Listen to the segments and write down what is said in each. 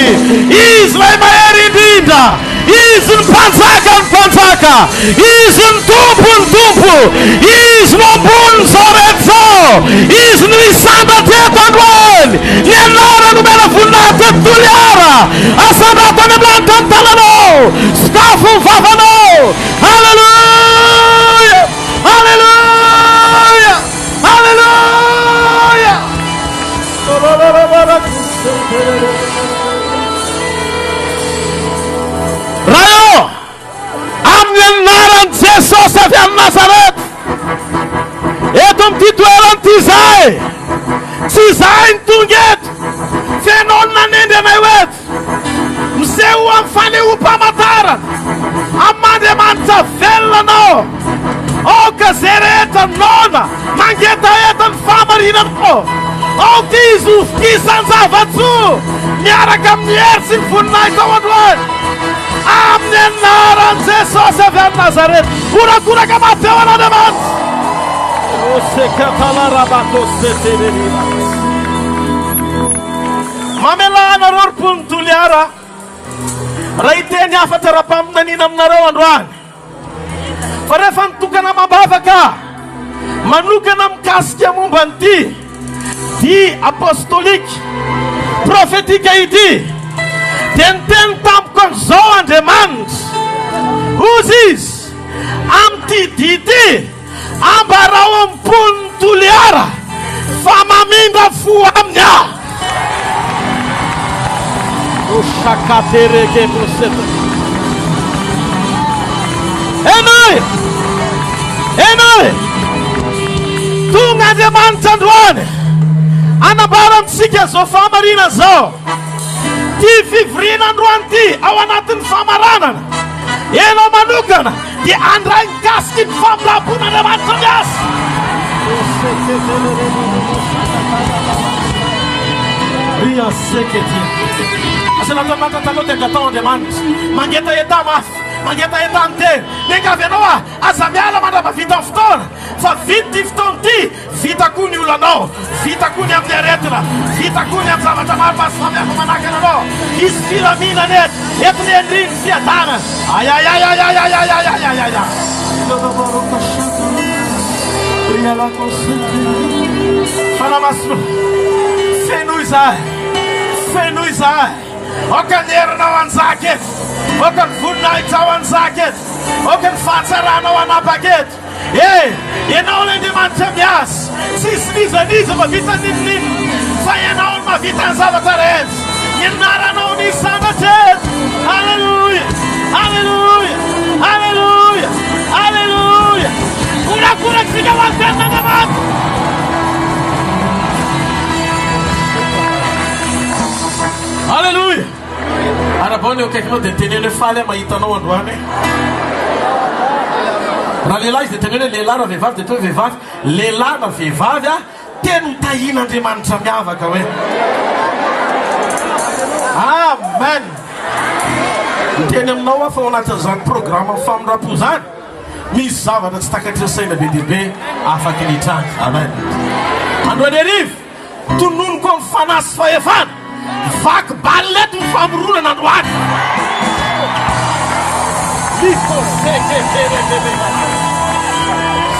mahery, izy lay mahery indrindra, izy ny mpanjaka ny mpanjaka, izy ny tompo ny tompo, izy mambony zao rehetra zao, izy ny misanda teto androany, ny anara nomena voninahitra teto Toliara, asandrato any amin'ny lanitra ny talanao, sakafo ny vavanao. Halleluja, halleluja, halleluja. Raio amin'ny anaran'i Jesosy avy amin'ny Nazareta, eto amin'ity toerana izay, tsy izahay ny tonga eto, fenao ny nanendry anay eto, miseho amin'ny fanehoam-pamantarana, amin'Andriamanitra velona anao, aoka izay rehetra nona mangeta eto ny famarinanao, aoka izy ho fikisany zava-tsoa miaraka amin'ny hery sy ny voninahitra ao androany, amin'ny anaran'i Jesosy avy amin'ny Nazareta. Korakoraka mateo an'Andriamanitra. Mamelana roropony Toliara, raha iteny afatra raha-paminanina aminareo androany, fa rehefa nitokana mabavaka manokana mikasika momba an'ity dia apostolika profetika ity, dia niteny tampoka an'izao Andriamanitra, hozy izy amin'ity dia ity ambarao am-pony Toliara fa mamindra fo aminy aho. Oshakatereke proseta. Enoi, tonga Andriamanitra androany anambara amintsika zao famarina zao, ty fivoriana androany ty ao anatin'ny famaranana, enao manokana dia andray mikasiky ny famolapon'Andriamanitra miasa. Ria seketia asanatao matatalo dia gatao Andriamanitra mangeta eta mafy, mangeta eta anteny, nengavy anao aza miala mandraba vita ny fotoana, fa vita ty fotoana ty, vita koa ny olanao, vita koa ny amin'ny aretina, vita koa ny amin'ny zavatra maro mahasamihafa manakana anao. Izy filaminana eto ny endriny fiadana. Ayayayayayayayayayaya. Fanamasino fenoy izahay, oka ny herinao anjaka eto, oka ny voninahitra ao anjaka eto, oka ny fahatsarana ao anapaka eto. Ianao ny Andriamanitra miasa, tsisy nizaniza mavita ninonino, fa ianao ny mavita ny zavatra rehetra, ny anaranao ny sambatra eto. Halleluja, halleluja, halleluja, halleluja. Korakoraksika ho an-tena Andriamanitra. Halleluja. Arabona eo akaikinao dia tenenao faly mahitanao androany. Raha lehilahy izy dia tenenao lehilahy, raha vehivavy dia toe vehivavy, lehilahy na vehivavy tena ho tahian'Andriamanitra miavaka hoe. Amen. Miteny aminao fa ao anatin'izany programa famindram-po zany misy zavatra tsy takatry saina be dia be afaka nitranga. Amen. Androany arivo tononoko amin'ny fanasy fahefana, vaky baleto ny famoronana androany.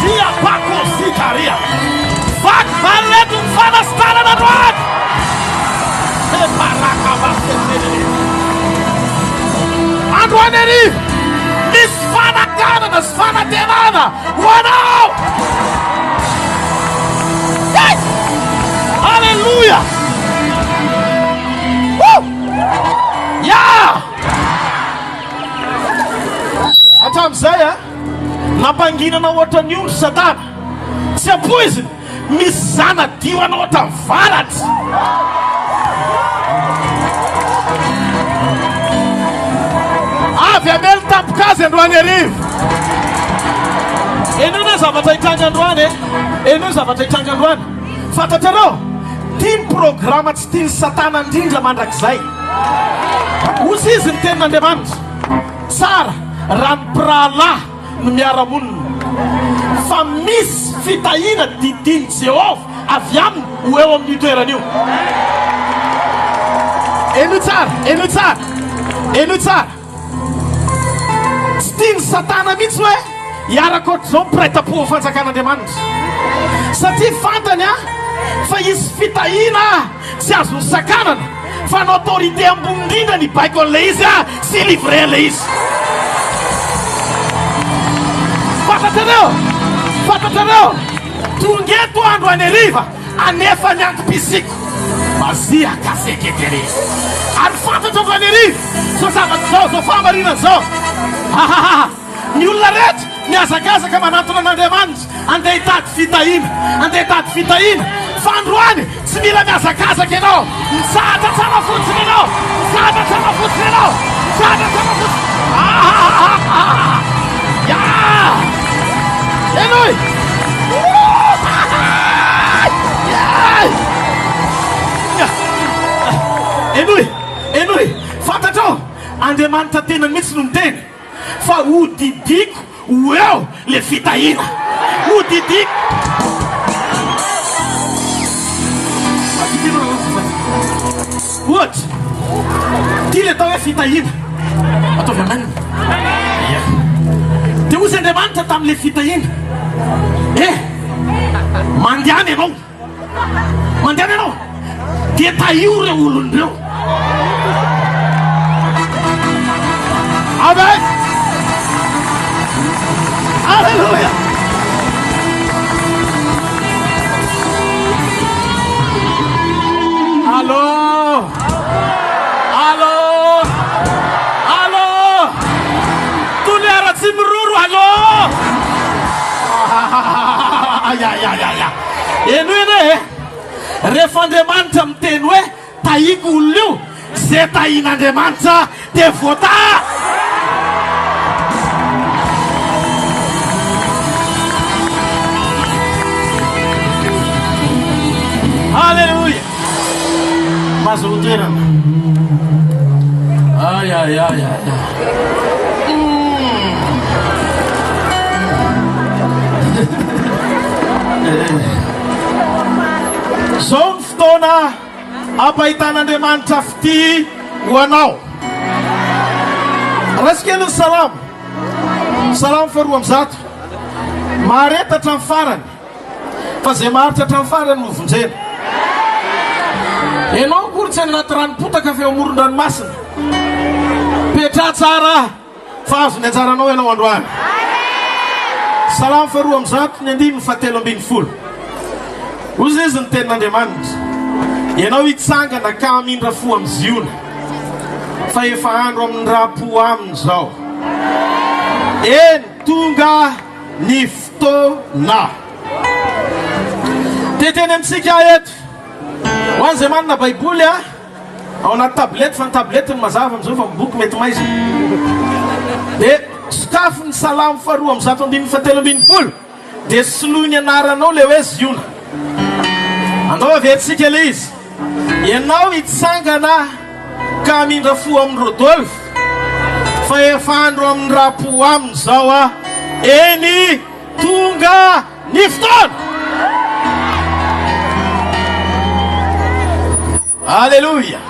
Sia pakosikaria, vaky baleto ny fanasitanana androany. Androany arivo misy fanakanana sy fanatenana ho anao. Halleluja. Hatramin'izay nampanginana ohatra ny ondry Satana, tsy ampoiziny misy zana-dio anao ohatra ny varatra. Avy amely tampokazy androany arivo. Enao na zavatra hitranga androany, enao zavatra hitranga androany. Fantatrareo, tiany programa tsy tiany Satana indrindra mandrakizay. Ozy izy ny tenin'Andriamanitra tsara raha ny mpirahalahy no miara-monina, fa misy fitahina didiny Jehovah avy aminy ho eo amin'ny toerana io. eno tsara tsy tiany satana mihitsy hoe hiaraka ohatr'izao mipiraita-po fanjakan'Andriamanitra satria fantany fa izy fitahina tsy azo sakanana fa no autorité ambony indrindra ny baiko an'ilay izy sy livre an'ilay izy. Fantatrareo tonga eto andro any ariva anefa ny antom-pisiko mazia kaseketere ary fantatra avy any ariva zao zavatra zao famarinana zao ny olona rehetra miazakazaka manatona an'Andriamanitra andeha hitady fitahina fa androany tsy mila miazakazaka ianao misahatra tsara fotsiny ianao enoy fantatrao Andriamanitra tena mihitsy no miteny fa hodidiko ho eo le fitahina hodidiko ohatra ty le atao hoe fitahina ataovy amanina dia ozy Andriamanitra tamin'le fitahina mandehana ianao dia tahio reo olon'ireo. Amen. Hallelujah. Allô. Tulera simruru allô. Ene rehefa Andriamanitra miteny hoe tahiko olona io zay tahin'Andriamanitra dia voata. Hallelujah. Mazoterana. Ay. Zao ny fotoana ampahitan'Andriamanitra fity ho anao. Rasikely ny salamo faharoa amby zato. Mahareta hatramin'ny farany fa zay maharitra hatramin'ny farany no vonjena. Ianao kory tsy anaty ranopotaka fa eo amoron-dranomasina. Petra tsara fa azo ny anjaranao ianao androany. Salamo faharoa amby zato ny 9:7. Ozy izy ny tenin'Andriamanitra. Ianao hitsangana ka hamindra fo amin'ny ziona fa efa andro amin'ny raha-po aminy zao. Tonga ny fotoana. Teteny amintsika eto ho an'izay manana baiboly ao anaty tablety fa ny tablety ny mazava amin'izao fa boky mety maiza. Dia sokafo ny salamo faharoa amby zato 9:7 dia soloy ny anaranao le hoe ziona. Andao avetsika le izy. Ianao hitsangana ka hamindra fo amin'ny Rodolphe fa efa andro amin'ny raha-po aminy zao eny tonga ny fotoana. Alleluia.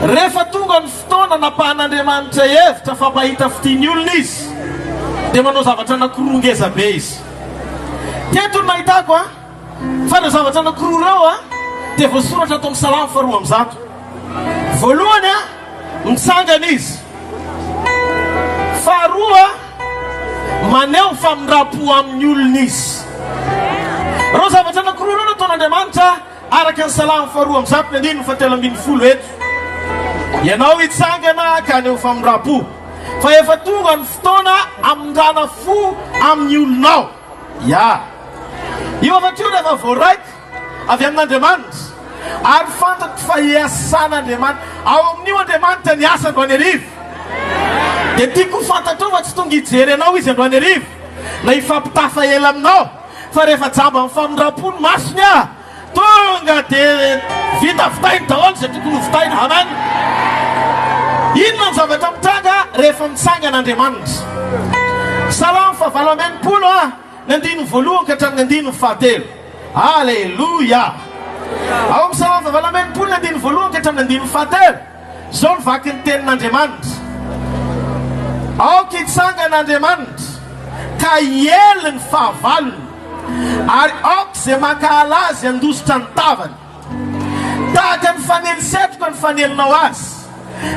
Rehefa tonga ny fotoana napahan'Andriamanitra hevitra fa mpahita fitiany olona izy dia manao zavatra anankiroa ngeza be izy. Teto ny mahitako fa ireo zavatra anankiroa ireo dia voasoratra atao amin'ny salamo faharoa amby zato. Voalohany mitsangana izy. Faharoa maneho famindra-po amin'ny olona izy. Ireo zavatra anankiroa ireo nataon'Andriamanitra araka ny salamo faharoa amby zato ny 9:7 eto. Ianao hitsangana ka aneho famindra-po fa efa tonga ny fotoana amindrana fo amin'ny olonao. Io avy eo rehefa voaraika avy amin'Andriamanitra ary fantatro fa iasan'Andriamanitra ao amin'io Andriamanitra ny asa androany ariva. Dia tiako fantatrao fa tsy tonga hijery anao izy androany ariva na hifampitafa ela aminao fa rehefa jamba amin'ny famindra-po ny masony tonga dia vita fitainy daholo zay tokony fitaina. Amen. Inona ny zavatra mitranga rehefa mitsangan'Andriamanitra. Salamo faha 9:20 ny 9 voalohany ka hatramin'ny 9 fahatelo. Alleluia. ao amin'ny Salamo vavalameny polo ny andiny voalohany ka hatramin'ny andiny fahatelo zao nivaky ny tenin'Andriamanitra. Aoka itsangan'Andriamanitra ka hiely ny fahavalony ary aoka izay mankahala azy handositra ny tavany, tahaka ny fanely setroka ny fanelonao azy,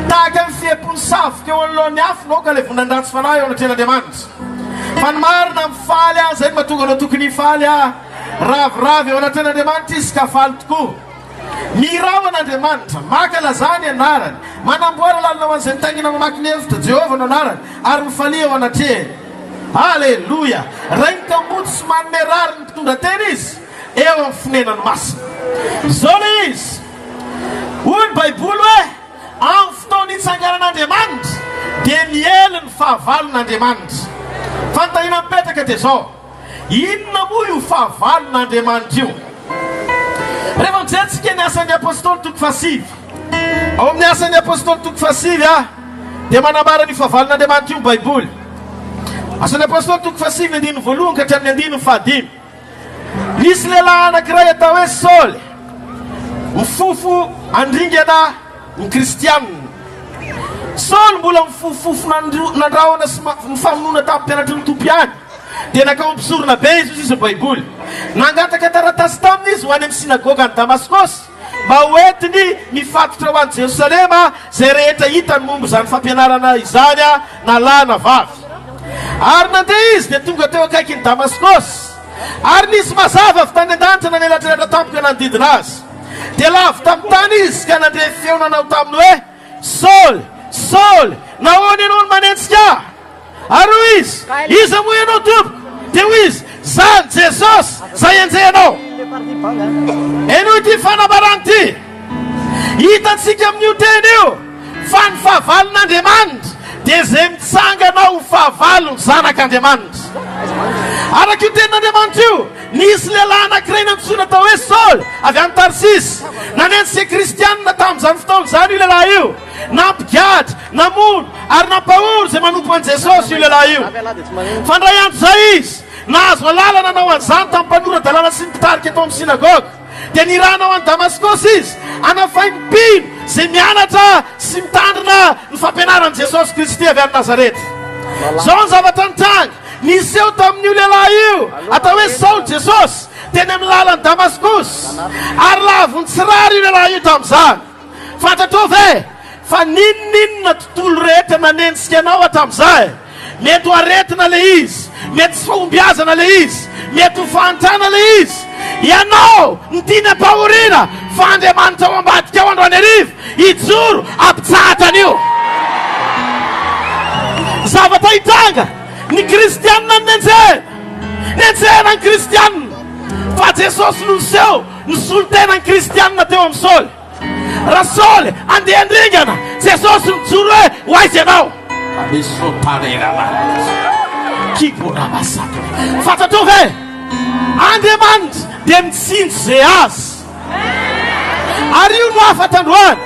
tahaka ny fiepony savoka eo anoloan'ny afonao ka ilay vonandratsy fanahy eo anatrehan'Andriamanitra. Fa ny marina mifaly azy zay mahatonga anao tokony hifaly ravoravo eo anatrehan'Andriamanitra izy ka faly tokoa. Mirao an'Andriamanitra maka lazany anarany, manamboara lalina ho an'izay nitangina mamaky ny hevitra Jehovah no anarany ary mifalia eo anatrehany. Halleluja! Raha ny kamoty sy manome rary ny mpitondra tena izy eo amin'ny fonenany masina. Zao le izy hoy ny baiboly hoe amin'ny fotoana hitsanganan'Andriamanitra dia miely ny fahavalon'Andriamanitra. Fanontaniana mipetraka dia zao, inona moa io fahavalon'Andriamanitra io? Rehefa mijery ny asan'ny apôstôly toko fasivy, ao amin'ny asan'ny apôstôly toko fasivy dia manambara ny fahavalon'Andriamanitra io ny baiboly. Asan'ny apôstôly toko fasivy andiny voalohany ka hatramin'ny andiny fahadimy. Nisy lehilahy anankiray atao hoe Saoly, mifofo andringana ny kristianina. Saoly mbola mifofofo nandrahona sy nifamonoana tamin'ny mpianatry ny tompiany, dia nakao mpisorona be izy ny baiboly. Nangataka taratasy taminy izy ho any amin'ny sinagoga ny Damaskosy mba hoentiny mifatotra ho an'i Jerosalema zay rehetra hitany momba izany fampianarana izany na lahy na vavy. Ary nandeha izy dia tonga teo akaikin'ny Damaskosy, ary nisy mazava avy tany an-danitra nanelatrelatra tampoka nanodidina azy. Dia lavy tamin'ny tany izy ka nandre feo nanao taminy hoe Saoly, Saoly, nahoana ianao no manentsika? Ary hoy izy, iza moa ianao tompoko? Dia hoy izy, zany Jesosy zay enjehanao. Eno ity fanabarana ity, hitantsika amin'io tena io fa ny fahavalon'Andriamanitra dia zay mitsanganao ho fahavalony zanak'Andriamanitra. Araka io tenin'Andriamanitra io, nisy lehilahy anankiray nantsoina atao hoe Saoly avy any Tarsisy, nanentsika kristianina tamin'izany fotoana izany io lehilahy io, nampigatra, namono ary nampahory zay manompo an'i Jesosy io lehilahy io. Fandray andro zay izy nahazo alala nanao an'izany tamin'ny mpanora dalàna sy ny mpitarika eto amin'ny sinagoga, dia niranao any Damaskosy izy anafay mpino zay mianatra sy mitandrina ny fampianaran'i Jesosy Kristy avy any Nazareta. Zao ny zavatra nitranga nisy eo tamin'io lehilahy io atao hoe Saoly Jesosy teny amin'ny lalany Damaskosy, ary lavony tsirary io lehilahy io tamin'izany. Fantatrao ve fa ninona tontolo rehetra nanentsika anao hatramin'izay? Mety ho aretina le izy, mety tsy fahombiazana le izy, mety ho fantrana le izy. Ianao ny tiana mpahoriana fa Andriamanitra ao ambadika ao androany arivo hijoro ampitsahatra an'io. Zavatra hitranga ny kristianina nentsehana ny kristianina, fa Jesosy no niseho nisolo tena ny kristianina teo amin'ny Saoly. Raha Saoly andeha andringana, Jesosy mijoro hoe ho aiza ianao? Fantatrao ve Andriamanitra dia mitsinjo zay azy, ary io no afatra androany.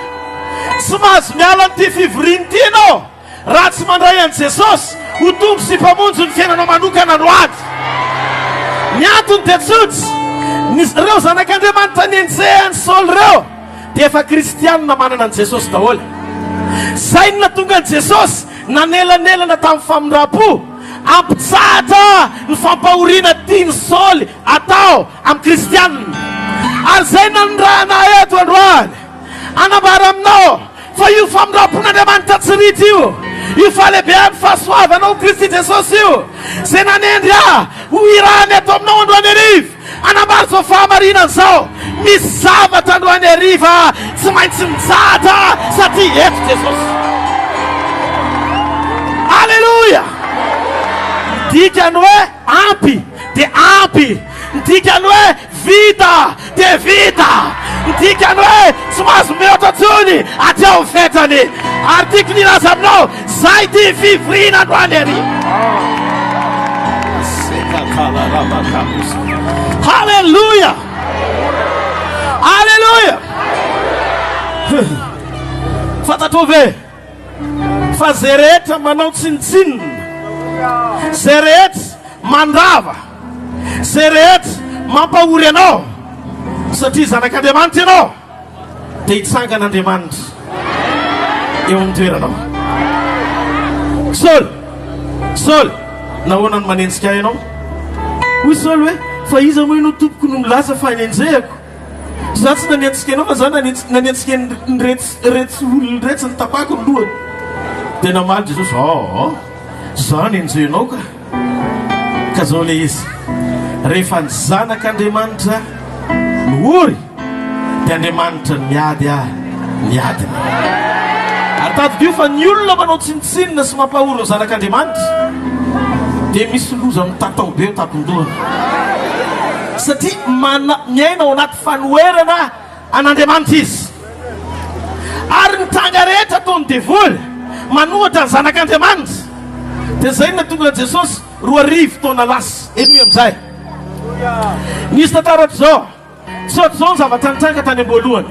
Tsy mahazo miala n'ity fivoriana ity ianao raha tsy mandray an'i Jesosy ho tombo sy mpamonjo ny fiainanao manokana androany. Ny antony dia tsotsy, reo zanak'Andriamanitra nentsehany Saoly reo dia efa kristianina manana an'i Jesosy daholo. Zay no natonga an'i Jesosy nanelanelana tamin'ny famindram-po ampitsahatra ny fampahoriana tiany Saoly atao amin'ny kristianina. Ary zay nanondrahana eto androany anambara aminao fa io famindram-pon'Andriamanitra tsy ritra io falehibean'ny fahasoavanao Kristy Jesosy io zay nanendry ho irahany eto aminao androany arivo. Anambara zao fahamarinana zao, misy zavatra androany ariva tsy maintsy mijahatra satria eto Jesosy. Alleluja! Dikany hoe ampy dia ampy, dikany hoe vita dia vita, dikany hoe tsy mahazo mihoatra tsony atreo fetrany. Ary tiako nilaza aminao zay ty fivoriana androany ariva. Halleluja! Halleluja! Fantatrao ve fa zay rehetra manao tsinitsinina, zay rehetra mandrava, zay rehetra mampahory anao satria zanak'Andriamanitra ianao dia hitsangan'Andriamanitra eo amin'ny toeranao. Saul nahoana ny manenjika ianao? Hoy Saul hoe fa iza moa ianao tompoko no milaza fa hanenjehako? Za tsy nanenjika ianao fa za nanenjika nretsy olonretsy ny tapako ny lohany. Dia namaly Jesosy za nenjehinao ka zao le izy rehefa ny zanak'Andriamanitra nohory dia Andriamanitra miadina. Ary tadidio fa ny olona manao tsinitsinina sy mampahoro ny zanak'Andriamanitra dia misy loza mitatao be eo tapon-dohany, satria miaina ao anaty fanoherana an'Andriamanitra izy. Ary ny tanga rehetra ataony devoly manohatra ny zanak'Andriamanitra. Dia zay no tonga Jesosy 2,000 taona lasa eny amin'izay. Nisy tantaratra zao tsotr'izao ny zavatra nitranga tany am-boalohany.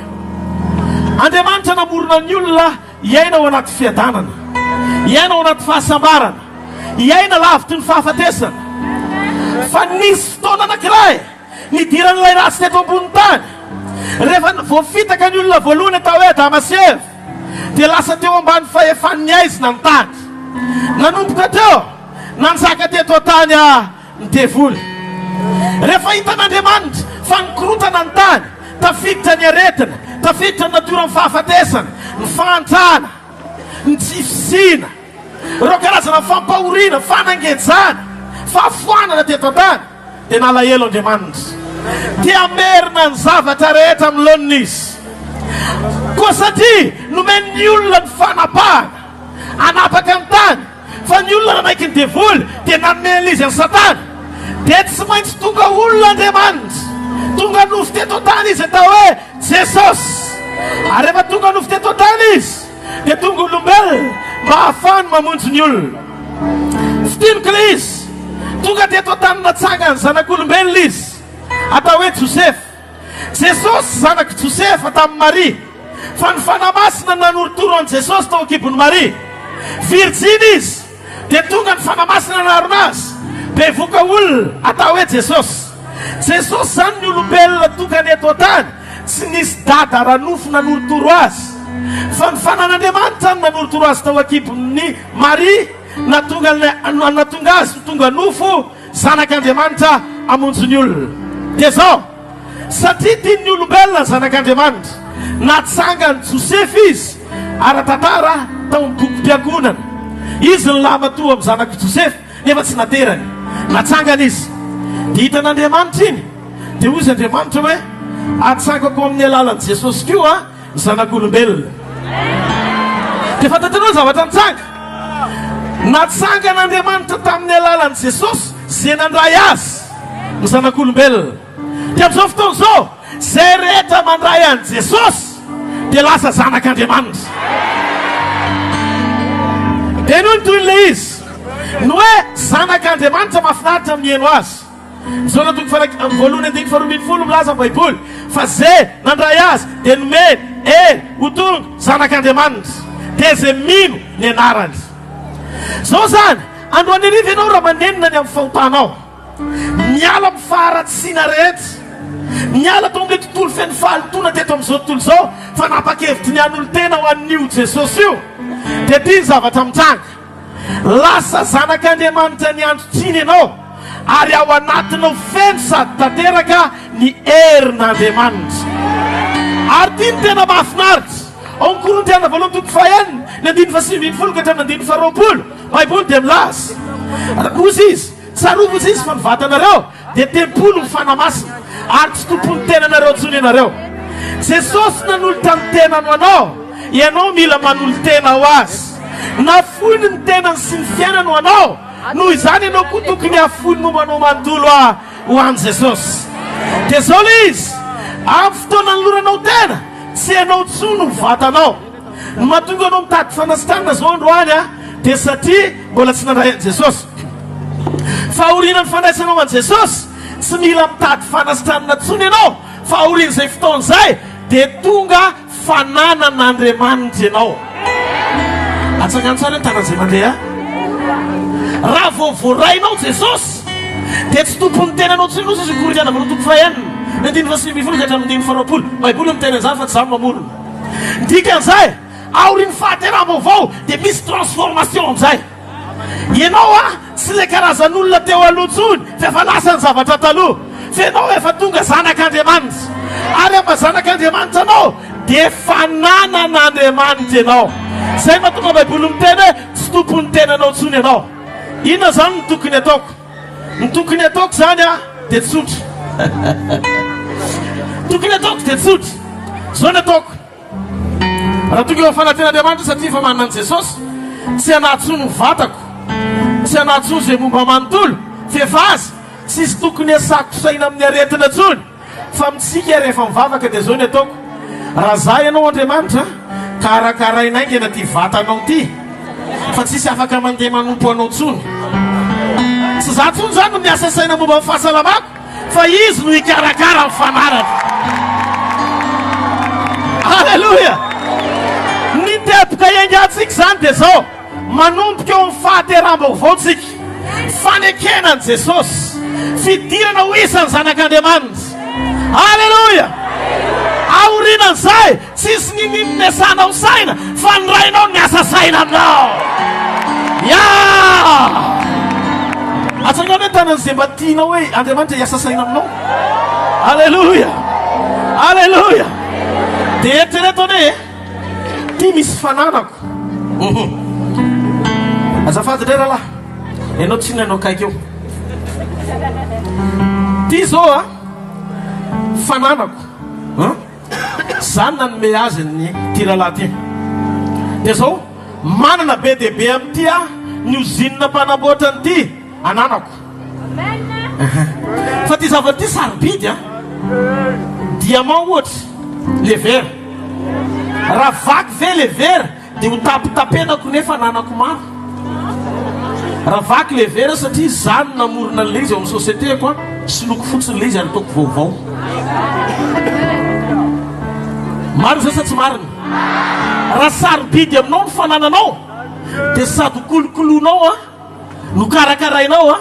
Andriamanitra namorona ny olona iaina ao anaty fiadanana, iaina ao anaty fahasambarana, iaina lavitry ny fahafatesana. Fa nisy fotoana anankiray nidiran'ilay ratsy teto ambony tany. Rehefa voafitaka ny olona voalohany atao hoe Adama sy Eva dia lasa teo ambany fahefan'ny aizina ny tany. Nanomboka teo nanjaka teto tany ny devoly. Rehefa hitan'Andriamanitra fa nikorotana ny tany, tafiditra ny aretina, tafiditra ny natiora ny fahafatesana, ny fantrana, ny tsifisina, ireo karazana fampahoriana, fanangejana, fahafoanana teto tany, dia nalahelo Andriamanitra. Dia merina ny zavatra rehetra amin'ny lonon'izy. Koa satria nomeny ny olona ny fanapahana anapaka ny tany, fa ny olona nanaiky ny devoly dia nanome izy ny Satana. Dia tsy maintsy tonga olona Andriamanitra, tonga nofo teto tany izy atao hoe Jesosy. Ary rehefa tonga nofo teto tany izy dia tonga olombelona mba ahafahany mamonjy ny olona. Fitinika izy tonga teto tany natsangany zanak'olombelona izy atao hoe Josefa. Jesosy zanaky Josefa tamin'ny Maria, fa ny fanamasina nanorotoro an Jesosy tao an-kibon'ny Maria. Virjiny izy dia tonga ny fanamasina narona azy bevoka olona atao hoe Jesosy. Jesosy zany ny olombelona tonga ny eto tany tsy nisy dada ranofo nanorotoro azy, fa ny fanan'Andriamanitra nanorotoro azy tao an-kibon'ny Maria, natonga azy tonga nofo zanak'Andriamanitra amonjy ny olona. Dia zao satria tiany olombelona zanak'Andriamanitra natsangany Josefa izy ara-tantara tao amin'ny bokim-piangonana. Izy ny lamatoa amin'ny zanak'i Josefa nefa tsy naterany, natsangany izy. Dia hitan'Andriamanitra iny dia hoy izy Andriamanitra hoe atsangako amin'ny alalan'i Jesosy koa zanak'olombelona. Dia fantatrao zavatra nitsanga, natsangan'Andriamanitra tamin'ny alalan'i Jesosy zay nandray azy ny zanak'olombelona. Dia amin'izao fotoana izao zay rehetra mandray an'i Jesosy dia lasa zanak'Andriamanitra. Dia noho ny toin'ilay izy no hoe zanak'Andriamanitra mahafinaritra mihaino azy. Zao na toko voalohany andiny 12 milaza ny Baiboly fa zay nandray azy dia nomeny ho tonga zanak'Andriamanitra, dia zay mino ny anarany. Zao zany androany ariva ianao raha manenina ny amin'ny fahotanao, miala amin'ny faharatsiana rehetra, miala tao amin'ilay tontolo feno fahalotona teto amin'izao tontolo izao, fa napakevitry ny an'olo tena ho an'io Jesosy io. Dia tia ny zavatra mitranga, lasa zanak'Andriamanitra ny andro tsiny ianao, ary ao anatinao feno sady tanteraka ny herin'Andriamanitra. Ary tia ny tena mahafinaritra ao amin'ny Korintiana 2:7-9 Baiboly dia milaza ozy izy tsarovo izy fa ny vatanareo dia tempolo ny fanamasina ary tsy tompony tenanareo ntsony ianareo. Jesosy nanolotra ny tenany ho anao, ianao mila manolo tena ho azy. Nafoiny ny tenany sy ny fiainany ho anao, noho izany ianao koa tokony hafoiny mombanao manontolo ho an'i Jesosy. Dia zao le izy amin'ny fotoana ny loranao tena tsy ianao tsono ny vatanao. Ny mahatonga anao mitady fanasitrana zao androany dia satria mbola tsy nandray an'i Jesosy. Fahoriana ny fandraisanao an'i Jesosy tsy mila mitady fanasitranana tsony ianao, fa aorian'izay fotoan'izay dia tonga fananan'Andriamanitra ianao. Atsangano tsara ny tanan'izay mandeha. Raha voarainao Jesosy dia tsy tompon'ny tenanao tsony izy Korintiana 2:7 ndiny fa sy mifolo ka hatramin'dimy faraopolo baiboly miteny an'izany fa tsy zany mamorona dikan'izay aoriny fahateraham-baovao dia misy transformation amin'izay ianao tsy le karazan'olona teo alohatsony fa efa lasa ny zavatra taloha fa ianao efa tonga zanak'Andriamanitra ary amba zanak'Andriamanitra anao dia fananan'Andriamanitra ianao zay mahatonga baiboly miteny hoe tsy tompony tenanao tsony ianao inona zany ny tokony ataoko zany dia tsotra tokony ataoko dia tsotra zao ny ataoko raha tonga eo fananten'Andriamanitra satria fa manana an' Jesosy tsy anatsony vatako tsy anatsony zay momba manontolo fefazy tsisy tokony asakosaina amin'ny aretina tsony fa mitsika rehefa mivavaka dia zao ny ataoko raha za ianao Andriamanitra karakarainaingana ty vatanao ty fa tsisy afaka mandeha manompo anao tsony tsy za tsony zany no miasa saina momba amin'ny fahasalamako fa izy no hikarakara ny fanaratra halleloia ny teboka iangatsika zany dia zao manomboka eo amin'ny fahateraham-baovaotsika fanekenan' Jesosy fidirana ho isan'ny zanak'Andriamanitra halleloia aorinan'izay tsisy nininesanao saina fa nyrainao miasa saina aminao atsanao hoe tanan'izay mba tianao hoe Andriamanitra hiasa saina aminao halleloia dia eritreretony hoe ty misy fananako azafady ndray rahalahy ianao tsy nanao kaiky eo ty zao fananako zany nanome azy ny ty rahalahy ty dia zao manana be dia be amin'ity ny ozinina mpanamboatra nyity ananako fa ty zavatra ty sarobidy diamant ohatra le vera raha vaky ve le vera dia ho tapitapenako nefa ananako maro raha vaky le vera satria zany namorona le izy eo amin'ny sociétéko sy loko fotsiny le izy ary ataoko vaovao maro zay sa tsy marina raha sarobidy aminao ny fanananao dia sady kolokoloanao no karakarainao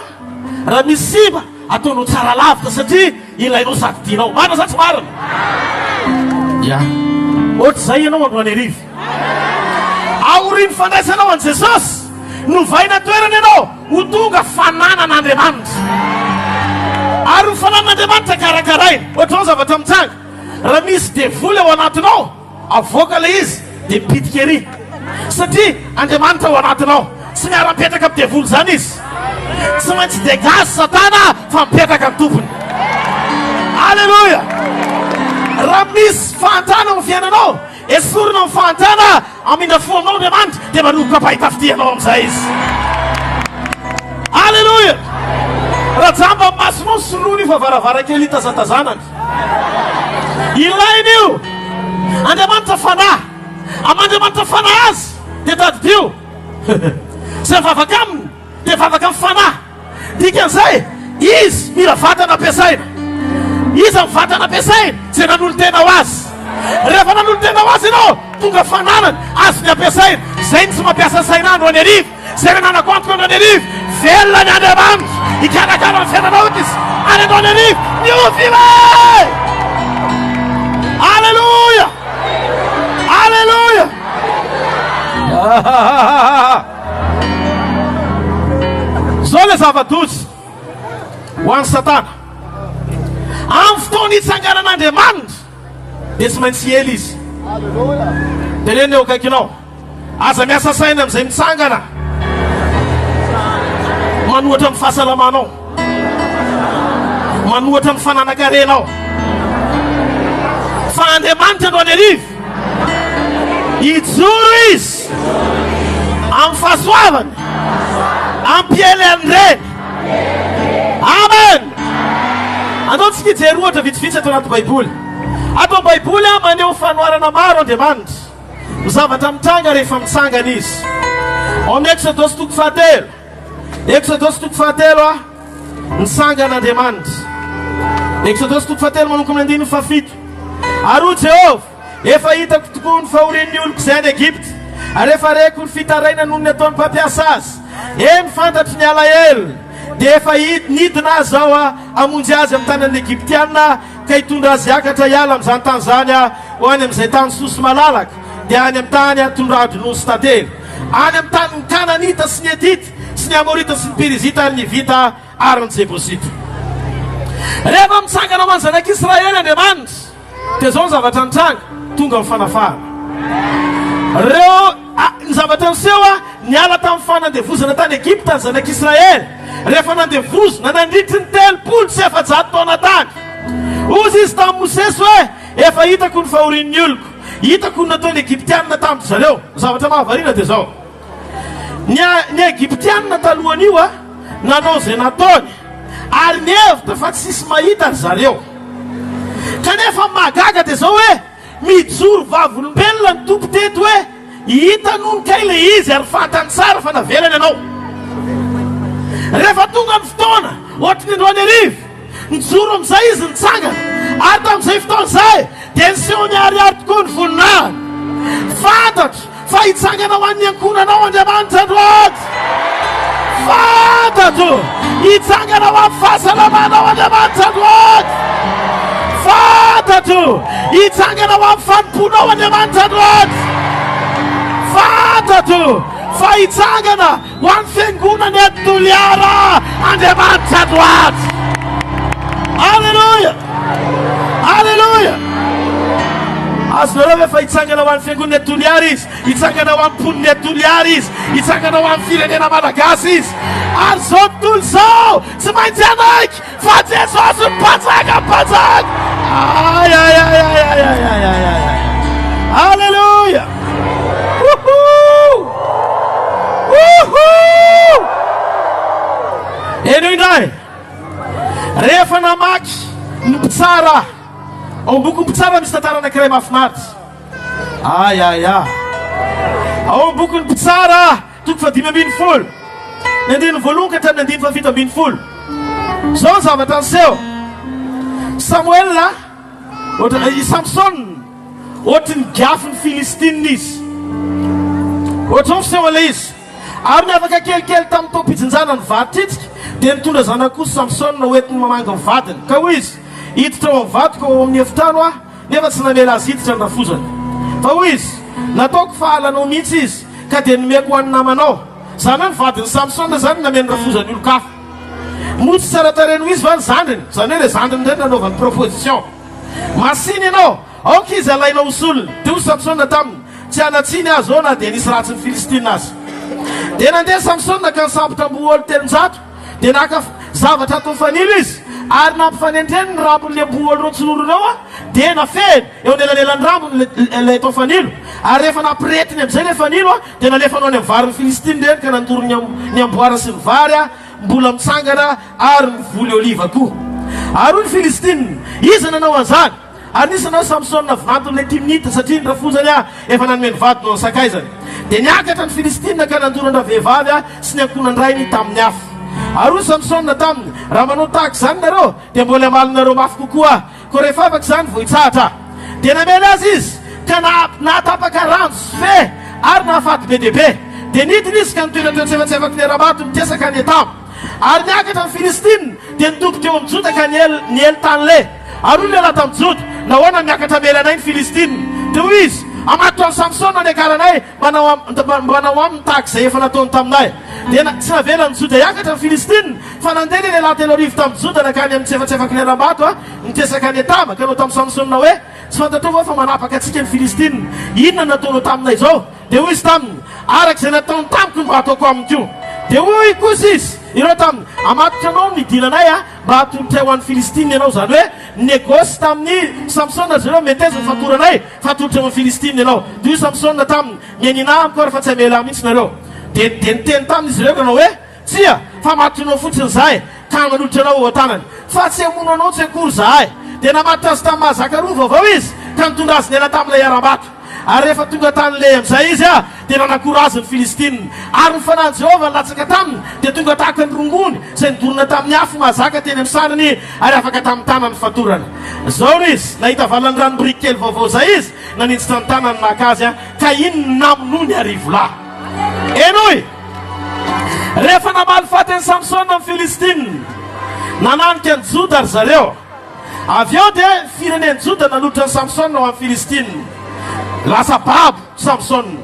raha misy simba ataonao tsara lavitra satria ilainao sady tianao marina sa tsy marina ohatra zay ianao androany arivo aoriny fandraisanao an' Jesosy novaina toerana ianao ho tonga fananan'Andriamanitra ary ho fananan'Andriamanitra karakaraina ohatra ao zavatra mitsanga raha misy devoly ao anatinao avoaka le izy dia pitika ery satria Andriamanitra ao anatinao tsy miara-mipetraka amin'ny devoly zany izy tsy maintsy degazy satana fa mipetraka amin'ny tompony halleloia raha misy fahantana amin'ny fiainanao esorina amin'ny fahantana amindra fo aminao Andriamanitra dia manoboka pahita fitianao amin'izay izy halleloia raha jamba masonao soloana io fa varavarakely hitazatazanany ilaina io Andriamanitra fanahy am'Andriamanitra fanahy azy dia tadidio zay mivavaka aminy dia mivavaka amin'ny fanahy dikan'izay izy mila vatana ampiasaina izy amin'ny vatana ampiasaina zay nanolo tena ho azy rehefa nanolo tena ho azy ianao tonga fananany azy ny ampiasaina zay ny tsy mampiasa saina andro any arivo zay renanako antoko andro any arivo velona ny Andriamanitra hikarakara ny fiainanao izy any andro any arivo miofile halleluia halleluia zao le zava-dotsy ho an'ny satana amin'ny fotoana hitsanganan'Andriamanitra dia tsy maintsy ely izy dia reny eo akaikinao aza miasa saina amin'izay mitsangana manohatra amin'ny fahasalamanao manohatra amin'ny fananakarenao fa Andriamanitra andro any arivo hijoro izy amin'ny fahasoavany ampiely an'ireny amen andao tsika hijery ohatra vitsivitsy atao anaty baiboly atao baiboly maneho fanoharana maro Andriamanitra zavatra mitranga rehefa mitsangana izy ao amin'ny Exodosy toko fahatelo Exodosy toko fahatelo nitsangan'Andriamanitra Exodosy toko fahatelo manomko amin'ny 17 ary o Jehovah efa hitako tokoa ny fahorian'ny oloko izay any Egypte ary efa reko ny fitaraina noho ny ataony mpampiasa azy eny fantatry ny alahelo dia efa nidina azy ao amonjy azy amin'ny tanan'ny Egyptianina afaka hitondra azy akatra iala amin'izany tany zany ho any amin'izay tany sosy malalaka dia any amin'ny tany tondraadronosy tantely any amin'ny tany ny kananita sy ny etita sy ny amorita sy ny pirizita ary ny vita ary ny jebosita. Rehefa mitsangana ho an'ny zanak'Israely Andriamanitra dia zao ny zavatra nitranga tonga amin'ny fanafahana. Reo ny zavatra niseho niala tamin'ny fanandevozana tany Egipta ny zanak'Israely rehefa nandevozona nandritry ny 3,700 taona tany. Ozy izy tamin'ny Mosesy hoe efa hitako ny fahorian'ny oloko, hitako ny nataon'ny Egyptianina tamin'ny zareo. Zavatra mahavariana dia zao, ny Egyptianina talohan'io nanao izay nataony ary nihevitra fa tsisy mahita ry zareo. Kanefa magaga dia zao hoe mijoro vavolombelona ny tompo teto hoe hitanony kay le izy ary fantany tsara fa navelany ianao. Rehefa tonga ny fotoana ohatry ny androany arivo nijoro amin'izay izy nitsangana ary tamin'izay fotoana izay dia niseho niariary tokoa ny voninahiny. Fantatro fa hitsangana ho an'ny ankonanao Andriamanitra androany. Fantatro hitsangana ho amin'ny fahasalamanao Andriamanitra androany. Fantatro hitsangana ho amin'ny fanomponao Andriamanitra androany. Fantatro fa hitsangana ho amin'ny fiangonany atoliara Andriamanitra androany. Alleluia, alleluia. Azonareo efa hitsangana ho amin'ny fiangonany atoliara izy, hitsangana ho amin'ny mponiny atoliara izy, hitsangana ho amin'ny firenena malagasy izy. Ary zao tontolo zao tsy maintsy anaiky fa Jesosy ny mpanjaka mpanjaka. Alleluia. Eno indray rehefa namaky ny mpitsara ao am-boky mpitsara misy tantara anankiray mahafinaritra. Ao am-boky ny mpitsara toko fa 5:10 ny andiny voalohany ka hatramin'ny 7:10. Zao ny zavatra niseho. Samuel Samson ohatry ny gafin'ny Filistinina izy, ohatry ny fiseho ilay izy. Ary ny afaka kelikely tamin'ny tao-pijinjana ny vadititsika dia nitondra zanak'osy Samson hoentiny mamanga ny vadiny. Ka hoy izy hiditra ao amin'ny vadiko ao amin'ny efitrano nefa tsy namela azy hiditra ny rafozany. Fa hoy izy nataoko fahalanao mihitsy izy ka dia nomeko ho an'ny namanao. Zany ny vadiny Samson zany nameny rafozany olo-kafa. Motsy tsara tareno izy va ny zandriny, zany hoe le zandriny indray nanaovany proposition. Masiny ianao aoka izy alainao solony. Dia hoy Samson taminy tsy anatsiny azy ao na dia nisy ratsy ny Filistina azy. Dia nandeha Samson naka nisambotra amboholo 300 dia naka zavatra atao fanilo izy ary nampifanendreny ny rambon'le amboholo rotsonoronao dia nafeny eo anelanelan'ny rambony ilay atao fanilo. Ary rehefa nampiretiny amin'izay le fanilo dia nalefanao any amin'ny varin'ny Filistina reny ka nandoro ny amboara sy ny vary mbola mitsangana ary mivoly oliva koa. Ary hoy ny Filistina izy nanao an'izany ary nisy anao Samson navantony Timnita satria ny rafozany efa nanome ny vadinao ny sakaizany. Dia niakatra ny Filistina ka nandorana vehivavy sy ny ankonandrainy tamin'ny afo. Ary hoy Samson taminy raha manao tahaka izany nareo dia mbola amalinareo mafy kokoa. Ko rehefa afaka izany vohitsahatra. Dia namela azy izy ka natapaka rano sy fe ary nahafaty be dia be. Dia nidiny izy ka nitoerana tsefatsefaka ny Ramato mitesaka ny Etam. Ary niakatra ny Filistina dia nitombo teo amin'ny Jota ka niely tany le. Ary hoy lehilahy tamin'ny Jota nahoana miakatra melanay ny Filistina. Dia hoy izy amato an'i Samson anekaranay manao aminy tahaka izay efa nataony taminay. Dia tsy navela ny Jota hiakatra ny Filistina fa nandeha lehilahy telo arivo tamin'ny Jota nakany amin'ny tsefatsefaka ny Ramato nitesaka ny Etama ka nao tamin'ny Samsona hoe tsy fantatrao va fa manapaka antsika ny Filistina, inona nataonao taminay zao. Dia hoy izy taminy arak'izay nataony tamiko mba ataoko amiko. Dia hoy kosa izy ireo taminy amatotra anao ny dilanay mba hatolotra ho an'ny Filistina ianao. Zany hoe negosy tamin'ny Samsona zareo meteza ny fatoranay fatolotra ho an'ny Filistina ianao. Dia hoy Samsona taminy mianina amiko rehefa tsy amela mihitsy nareo. Dia niteny tamin'izy ireo kanao hoe tsia fa matinao fotsiny zahay ka manolotra anao ao an-tanany fa tsy hamono anao tsy akory zahay. Dia namatotra azy tamin'ny mahazakaroa vaovao izy ka nitondra azy nela tamin'ilay aram-bato. Ary rehefa tonga tany le amin'izay izy dia nanakora azy ny Filistina. Ary ny fanahy Jehovah nilatsaka taminy dia tonga tahaka ny rongony izay nidorona tamin'ny afo mahazaka teny amin'ny sanany ary afaka tamin'ny tanany fatorana. Zao izy nahita valany ranom-biriky kely vaovao zay izy nanitsitra ny tanany naka azy ka iny namonony arivolahy. Enoy rehefa namaly faty ny Samson amin'ny Filistina nananika ny Jota ry zareo avy eo dia fireneny Joda nalotra ny Samson ao amin'ny Filistina. Lasa babo Samson.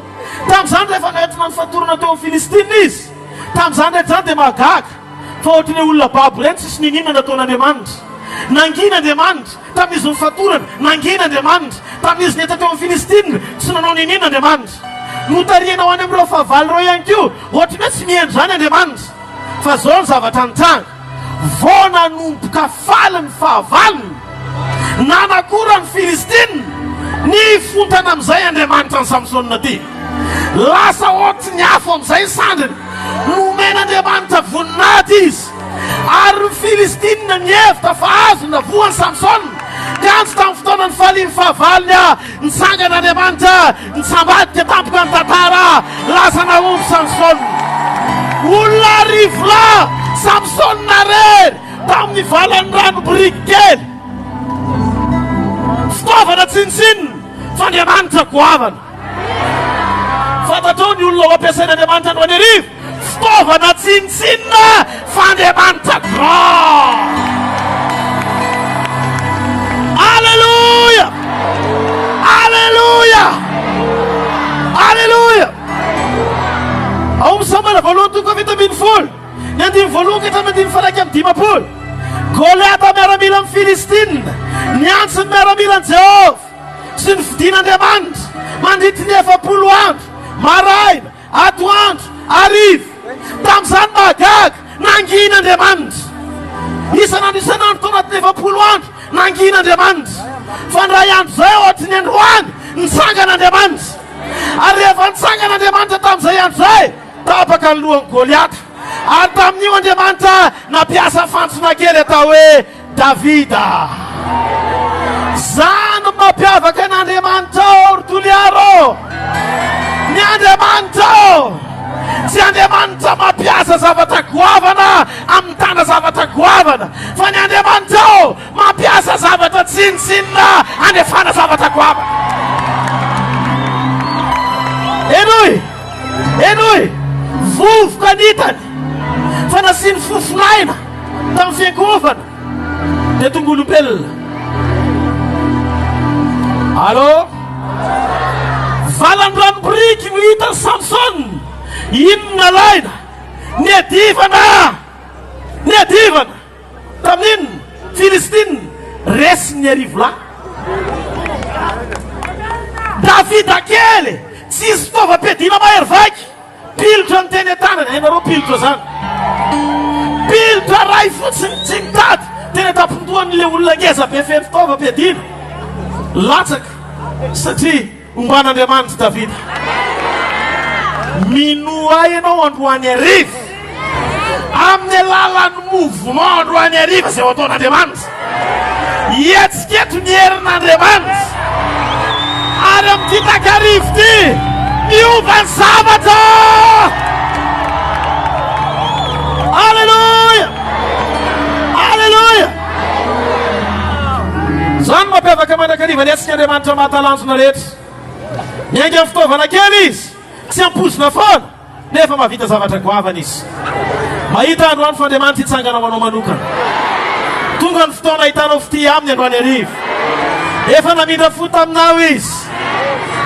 Tamin'izany rehefa nentina ny fatorana teo amin'ny Filistina izy. Tamin'izany rehetra dia mahagaga. Fa ohatran'ny olona babo ireny tsisy ninina nataon'Andriamanitra. Nangin'Andriamanitra tamin'izy nifatorana, nangin'Andriamanitra tamin'izy neta teo amin'ny Filistina, tsy nanao ninina Andriamanitra. Notariana ho any amin'ireo fahavalo ireo ihany koa, ohatran'ny hoe tsy miendry zany Andriamanitra. Fa zao ny zavatra nitranga, vao nanomboka faly ny fahavalony, nanakora ny Filistina, ny fontana amin'izay Andriamanitra ny Samsona ty. Lasa ohatry ny afo amin'izay sandriny, nomen'Andriamanitra voninahitra izy. Ary ny Filistina nievitra fa azo navoan'ny Samsona. Kanto tamin'ny fotoana ny falian'ny fahavalony, nitsangan'Andriamanitra, nitsambadika tampoka ny tantara, lasa naomby Samsona. Olona rivola Samsona rery tamin'ny valan'ny rano biriky kely. Fitaovana tsinitsinina fa Andriamanitra goavana. Fantatrao ny olona ho ampiasain'Andriamanitra no any arivo, fitaovana tsinitsinina fa Andriamanitra grand. Alleluia! Alleluia! Alleluia! Ao Samuel voalohany toko vita ambin'ny folo, ny andimy voalohany ka hatramin'ny andimy faraika amin'ny dimapolo. Goliata miaramila amin'ny Filistina, niantsy ny miaramila an'i Jehovah sy ny fidin'Andriamanitra mandritra ny 70 andro, maraina, atoandro, hariva. Tamin'izany mahagaga, nangin'Andriamanitra. Isanandro tao anatin'ny 70 andro, nangin'Andriamanitra. Fa ny ray andro zay ohatry ny androany, nitsangan'Andriamanitra. Ary rehefa nitsangan'Andriamanitra tamin'izay andro zay, tapaka ny lohan'ny Goliata. Ary tamin'io Andriamanitra nampiasa fantsona kely atao hoe Davida. Zany mampiavaka n'Andriamanitra ry toliaro. Ny Andriamanitra tsy Andriamanitra mampiasa zavatra goavana amin'ny tana zavatra goavana, fa ny Andriamanitra mampiasa zavatra tsinitsinina andefana zavatra goavana. Enoy vovoka nitany fa nasiany fofolaina tamin'ny fiangovana dia tongolombelona. Allo, valan'ny rano biriky no hitany Samson. Inona laina ny adivana tamin'inona Filistina resy ny arivola. Davida kely tsisy fitaovam-piadiana mahery vaky, pilitra ny teny an-tanany. Hainareo pilitra zany, pilitra ray fotsiny tsy mitady, teny tapondohan'le olona ngeza be feno fitaovam-piadiana. Latsaka satria omban'Andriamanitra Davida. Minoa ianao androany ariva amin'ny alalan'ny mouvement androany ariva izay ataon'Andriamanitra. Ietsiketo ny herin'Andriamanitra ary amin'ity takarivo ty miova ny zavatra. Alleluia! Alleluia! Zany mampiavaka mandrakariva ny etsik'Andriamanitra mahatalanjona rehetra. Miainga amin'ny fitaovana kely izy, tsy ampozina foana, nefa mahavita zavatra goavana izy. Mahita androany fa Andriamanitra hitsangana manao manokana. Tonga ny fotoana hitanao fity aminy androany arivo. Efa namindra fo taminao izy.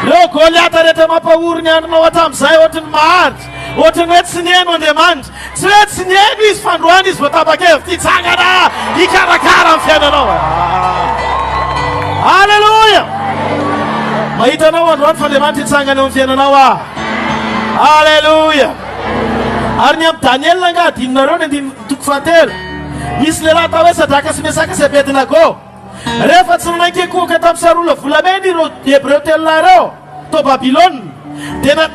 Leo Goliata rehetra mampahory ny andronao hatramin'izay ohatrany maharitra, ohatrany hoe tsy nihaino Andriamanitra. Tsy hoe tsy nihaino izy fa androany izy vao tapa-kevitra hitsangana hikarakara amin'ny fiainanao. Alleluia! Mahitanao androany fa Andriamanitra hitsangana eo amin'ny fiainanao. Alleluia! Ary ny amin'ny Daniel nga adinonareo ny andiny toko fahatelo, misy le raha atao hoe Sadraka sy Mesaka sy Abednego. Rehefa tsy nanankekoka tamin'ny sarola volamena ireo Hebreo telonareo to Babilôna, dia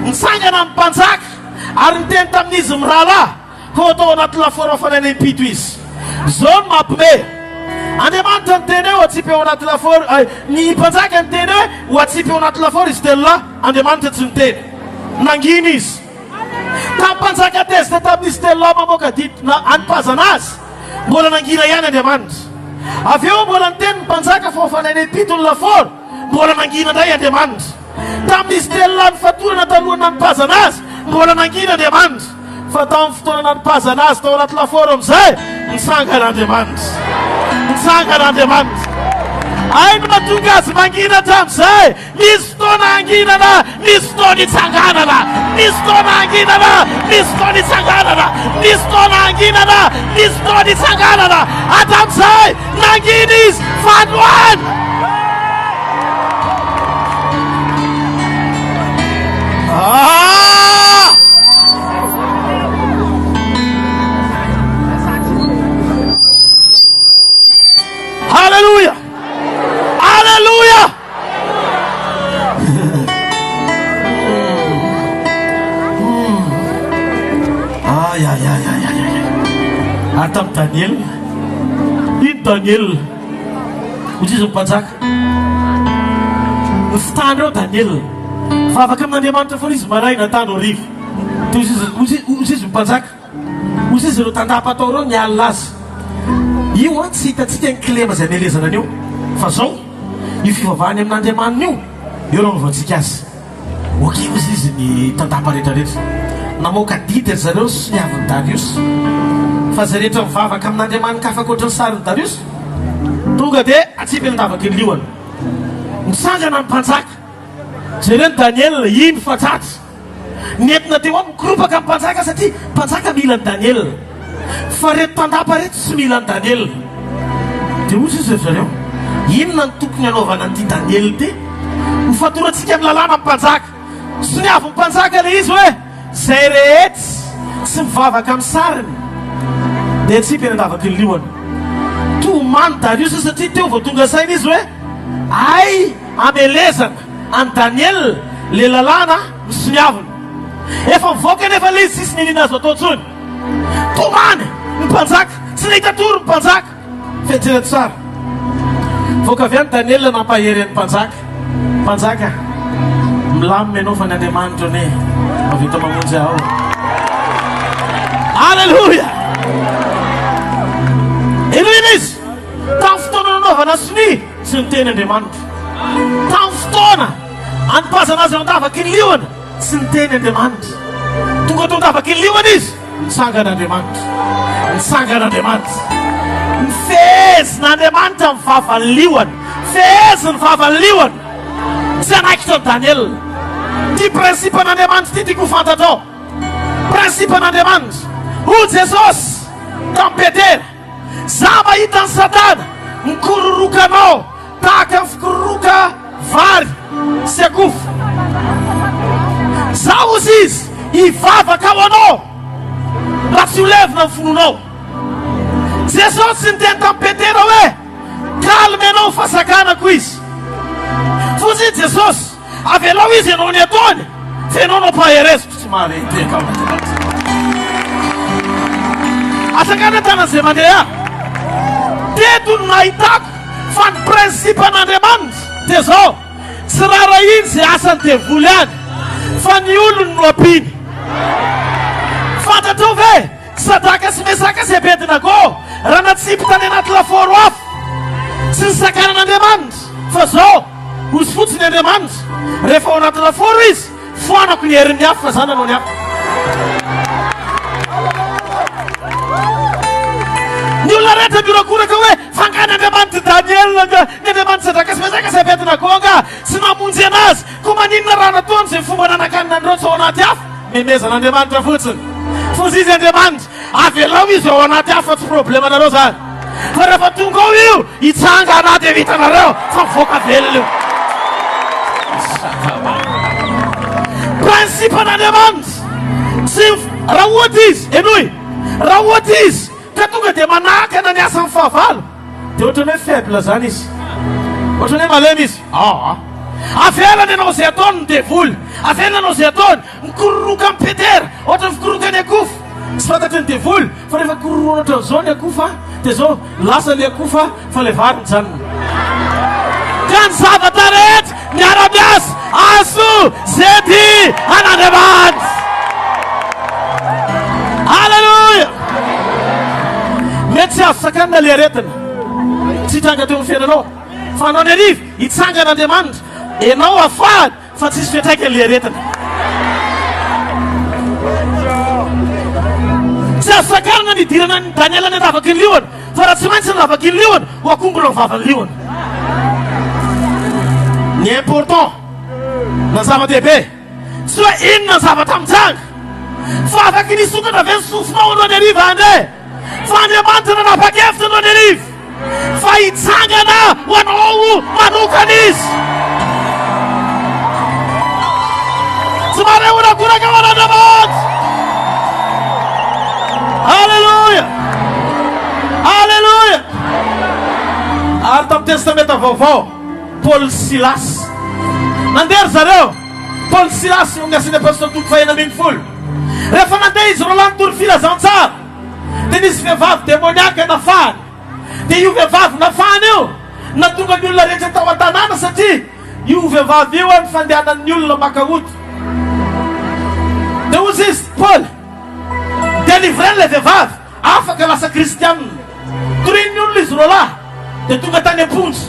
nitsangana amin'ny mpanjaka ary niteny tamin'izy mirahalahy ko atao anaty laforo afanainy impito izy. Zao no mampime. Andriamanitra niteny hoe ho atsipy eo anaty laforo, ny mpanjaka niteny hoe ho atsipy eo anaty laforo izy telolahy. Andriamanitra tsy niteny, nanginy izy. Tamin'ny mpanjaka tezitra tamin'izy telolahy mamoaka didina anipazana azy, mbola nangina ihany Andriamanitra. Avy eo mbola niteny mpanjaka fa hofanainy impito ny laforo, mbola nangina indray Andriamanitra. Tamin'izy telolahy nifatorana talohana anipazana azy, mbola nangina Andriamanitra. fa tamin'ny fotoana nampazana azy tao anaty laforo amizay mitsangan'Andriamanitra, mitsangan'Andriamanitra. Ay no mahatonga azy mangina hatramizay. Misy fotoana anginana, misy fotoana itsanganana, misy fotoana anginana, misy fotoana itsanganana, misy fotoana anginana, misy fotoana itsanganana. Hatramizay nangina izy fanoany. Hallelujah! Hallelujah! Ay. Atam Daniel. In Daniel. Uji panjak. Ustano Daniel. Fa afaka amin'Andriamanitra foana izy maraina tany hariva. Uji panjak. Uji zero tandapa atao reo ny alina azy. Io tsy hitantsika ny kilema izay nielezana an'io fa zao io fivavahany amin'Andriamanina io eo novantsika azy. Okeo izy ny tandapa rehetrarehetra namoaka dity ry zareo sy niaviny Darius fa zay rehetra mivavaka amin'Andriamanina ka afaka ohatran'ny sariny Darius tonga dia atsipy nandavaky ny liona misangana ny mpanjaka. Zay reny Daniel iny fatraty nentina teo amin'ny mikropaka amin'ny mpanjaka satria mpanjaka mila ny Daniel fa reto tandapa reto tsy mila ny Daniel. Dia ozy izy zareo inona ny tokony anaovana an'ity Daniel ty ho fatorantsika amin'ny lalàna amin'ny mpanjaka. Sy niavy ny mpanjaka le izy hoe zay rehetra sy mivavaka amin'ny sariny dia tsy mpianandavaky ny liona. Tomany Darius satria teo vao tonga saina izy hoe ay amelezana any Daniel le lalàna sy niaviny. Efa mivoaka nefa le izy sisy nilina azo atao ntsony. Tomany ny mpanjaka tsy nahita tory ny mpanjaka fetrereto tsara. Voaka avy any Daniel nampahery ny mpanjaka milamina ianao fa ny Andriamanitra ne mavita mamonjy aho. Alleluia! Ino iny izy tamin'ny fotoana nanaovana soni sy ny teny Andriamanitra, tamin'ny fotoana anipazana azy andavaky ny liona sy ny teny Andriamanitra. Tonga tao andavaky ny liona izy nitsangan'Andriamanitra, nitsangan'Andriamanitra. Nifezin'Andriamanitra ny vavan'ny liona, feheziny vavan'ny liona. Tsy anaikitra ny Daniel. Ty prinsipan'Andriamanitra ty tiako fantatrao. Prinsipan'Andriamanitra ho Jesosy tamin'ny Petera. Za mahita ny Satana mikororokanao tahaka ny fikororoka vary sy akofo. Za ozy izy hivavaka ao anao raha tsy ho levina ny fononao. Jesosy niteny tamin'ny Petera hoe kalme ianao fahasakanako izy. Fotsiny Jesosy avelao izy ianao ny ataony fa ianao no paheresiko tsy mahareteka ao Andriamanitra. Asakana tanan'izay mandeha teto no nahitako fa ny prinsipan'Andriamanitra dia zao tsy rara iny izay asany devoly any fa ny olony no ampiny. Fantatrao ve sadaka sy mesaka sy Abednego raha natsipy tany anaty laforo afo tsy ny sakanan'Andriamanitra fa zao ozy fotsiny Andriamanitra rehefa ao anaty laforo izy foanako ny herin'ny afo fa zany anao ny afo. Ny olona rehetra mirakoraka hoe fangany Andriamanitra Daniel ny Andriamanitra sadaka sy mesaka sy Abednego nga sy namonjy anazy ko maninona raha nataony zay fomba nanakanina androtsy ao anaty afo memezan'Andriamanitra fotsiny. Fozy izy Andriamanitra avelao izy ao anaty afo tsy problema anareo zany fa rehefa tonga ao io hitsanga anaty evitanareo fa mivoaka velona io. Prinsipan'Andriamanitra sy raha ohatra izy enoy raha ohatra izy ka tonga dia manakana ny asan'ny fahavalo dia ohatrany hoe faible zany izy, ohatrany hoe malemy izy. Avelany ianao zay ataony ny devoly, avelany ianao zay ataony mikororoka amin'ny Petera ohatrany fikororoka ny akofo tsy fantatry ny devoly fa rehefa kororoana ohatran'izao ny akofa dia zao lasa le akofa fa le vary mijanona. Ka ny zavatra rehetra miara-miasa azo zety an'Andriamanitra. Alleluia! Mety tsy azo sakanina le aretina tsy hitranga teo amin'ny fiainanao fa anao ny arivo hitsangan'Andriamanitra ianao afahany fa tsisy fiantraikany le aretina. sakarana nidirana ny Daniela ny lavaky ny liony, fa raha tsy maintsy ny lavaky ny liony ho akombona ny vavany liony. Ny important na zava-dehibe tsy hoe inona ny zavatra mitsanga, fa afaky nisokatra avy ny sofinao anao ny ariva andre, fa Andriamanitra nanapa-kevitra anao ny ariva fa hitsangana ho anao manokana izy. Tsy mare horakoraka ho an'Andriamanitra. Halleluja, halleluja. Ary tamin'ny testamenta vaovao, Paul Silas nandeha zareo. Paul Silas eo amin'ny asan'ny apôstôly toko faha 11. Rehefa nandeha izy roa nitory filazantsara, dia nisy vehivavy demoniaka nafahany. Dia io vehivavy nafahany io natonga ny olona rehetra tao an-tanàna, satria io vehivavy io ny fandehanan'ny olona makaoto. Dia ozy izy Paul délivrer le vehivavy, afaka lasa kristianina. Torin'ny olona izy roa lahy, dia tonga tany am-ponjy.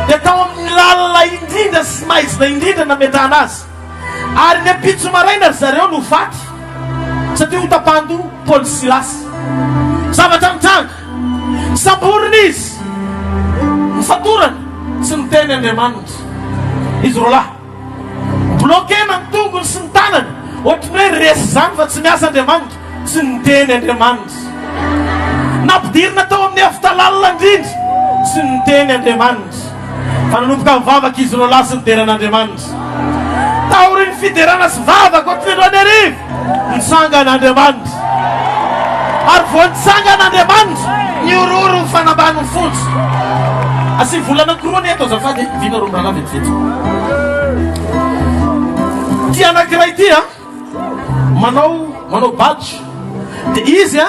Dia tao amin'ny lalina indrindra sy maizina indrindra nametahana azy. Ary ny ampitso maraina ry zareo no faty, satria ho tapando Paul Silas. Zavatra mitranga, samboriny izy, mifatorana sy ny teny Andriamanitra. Izy roa lahy blokena ny tongony sy ny tanany, ohatran'ny hoe resy zany fa tsy miasa Andriamanitra sy ny teny Andriamanitra. Nampidirina tao amin'ny efitalalina indrindra sy ny teny Andriamanitra. Fa nanomboka mivavaka izy roa lahy sy ny deran'Andriamanitra. Taoriny fiderana sy vavaka ohatran'ny roa ny arivo, nitsangan'Andriamanitra. Ary vao nitsangan'Andriamanitra, niororo ny fanambany ny fontsy. Asy volana ankiroa ny eto azafady, vina rombrana vetivety. Ty anankiray ity manao badge. Dia izy